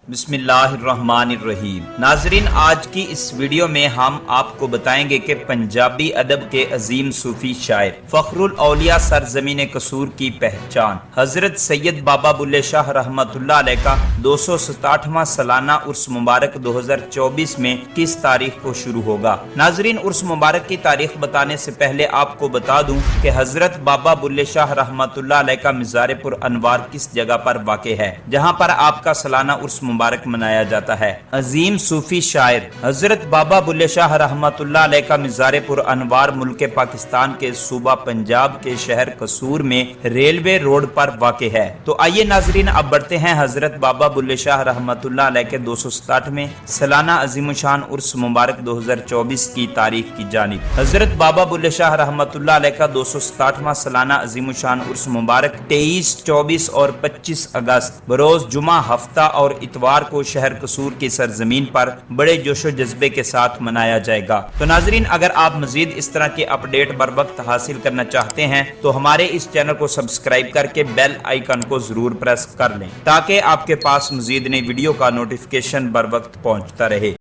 बिस्मिल्लाहिर्रहमानिर्रहीम। नाजरीन, आज की इस वीडियो में हम आपको बताएंगे कि पंजाबी अदब के अजीम सूफी शायर फखरुल औलिया सरजमीन कसूर की पहचान हजरत सैयद बाबा बुल्ले शाह रहमतुल्लाह अलैह का 267वां सालाना उर्स मुबारक 2024 में किस तारीख को शुरू होगा। नाजरीन, उर्स मुबारक की तारीख बताने से पहले आपको बता दूं कि हजरत बाबा बुल्ले शाह रहमतुल्लाह अलैह का मिज़ार-ए-पुर अनवार किस जगह पर वाक़े है, जहां पर आपका सालाना उर्स मुबारक मनाया जाता है। अजीम सूफी शायर हजरत बाबा बुल्ले शाह रहमतुल्लाह अलैह का मिज़ार-ए-पुर अनवार मुल्क पाकिस्तान के सूबा पंजाब के शहर कसूर में रेलवे रोड पर वाक़े है। तो आइए नाजरीन, अब बढ़ते हैं हजरत बाबा बुल्ले शाह रहमतुल्लाह अलैह के 267वें सालाना अजीमुशान उर्स मुबारक 2024 की तारीख की जानिब। हजरत बाबा बुल्ले शाह रहमतुल्लाह अलैह का 267वां सालाना अजीमुशान उर्स मुबारक 23, 24 और 25 अगस्त बरोज जुमा हफ्ता और इतवार को शहर कसूर की सरजमीन पर बड़े जोशो जज्बे के साथ मनाया जाएगा। तो नाजरीन, अगर आप मजीद इस तरह के अपडेट बर वक्त हासिल करना चाहते हैं तो हमारे इस चैनल को सब्सक्राइब करके बेल आइकन को जरूर प्रेस कर लें, ताकि आपके पास मजीद नई वीडियो का नोटिफिकेशन बर वक्त पहुंचता रहे।